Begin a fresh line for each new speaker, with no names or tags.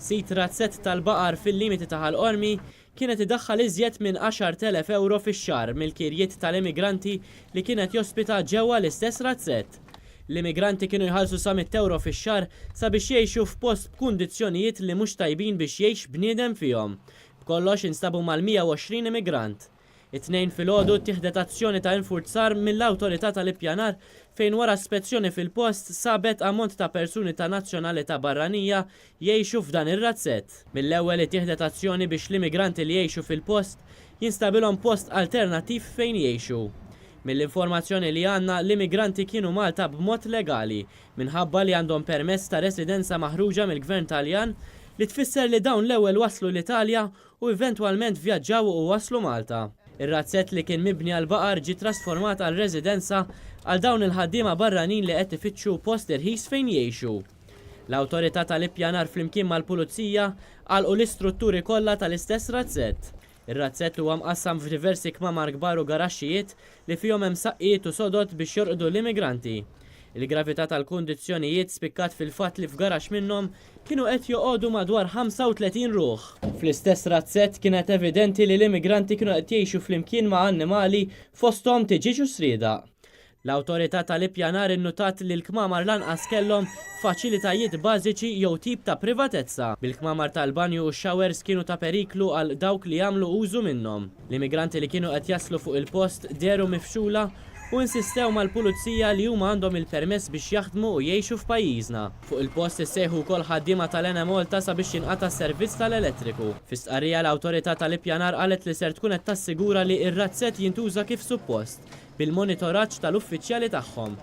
Sit razzett tal-baqar fil-limiti ta' ħal-qormi kienet idaħħal iżjed minn 10,000 euro fix-xahar mill-kirjiet tal-immigranti li kienet jospita ġewwa l-istess razzett. L-immigranti kienu jħallsu sa 100 euro fix-xahar sabiex jgħixu f'post b'kundizzjonijiet li mhux tajbin biex jgħix bniedem fihom. B'kollox instabu mal-120 immigrant. It-tnejn filgħodu ttieħdet azzjoni ta' infurzar mill-awtorità tal-ippjanar fejn wara spezzjoni fil-post sabet ammont ta' persuni ta' nazzjonalità barranija jgħixu f'dan ir-razzett. Mill-ewwel ittieħdet azzjoni biex l-immigranti li jgħixu fil-post jinstabilhom post alternattiv fejn jgħixu. Mill-informazzjoni li għandna l-immigranti kienu Malta b'mod legali minħabba li għandhom permess ta' residenza maħruġa mill-Gvern Taljan li tfisser li dawn l-ewwel waslu l-Italja u eventwalment vjaġġaw u waslu Malta. Ir-razzett li kien mibni għal baqar ġi trasformat għal residenza għal dawn il-ħaddiema barranin li qed ifittxu post irħis fejn jgħixu. L-awtorità tal-ippjanar flimkien mal-pulizija għalqu l-istrutturi kollha tal-istess razzett. Ir-razzett huwa mqassam f'diversi kmamar kbar u garaxxijiet li fihom hemm saqqiet u sodod biex jorqdu l-immigranti. Il-gravità tal-kundizzjonijiet spikkat fil-fatt li f'garax minnhom kienu qed joqogħdu madwar 35 ruħ. Fl-istess razzett kienet evidenti li l-immigranti kienu qed jgħixu flimkien ma' annimali fosthom tiġiġ u srieda. L-awtorità tal-ippjanar innutat li l-kmamar lanqas kellhom faċilitajiet bażiċi jew tip ta' privatezza. Bil-kmamar tal-banju u x-showers kienu ta' periklu għal dawk li jagħmlu użu minnhom. L-immigranti li kienu qed jaslu fuq il-post deru mifxula u insistew mal-pulizija li huma għandhom il-permess biex jaħdmu u jgħixu f'pajjiżna. Fuq il-post issejħu wkoll ħaddiema tal-Ena Malta sabiex jinqata' s-servizz tal-elettriku. Fi stqarrija l-awtorità tal-ippjanar qalet li ser tkun qed tassigura li r-razzett jintuża kif suppost bil-monitoraġġ tal-uffiċjali tagħhom.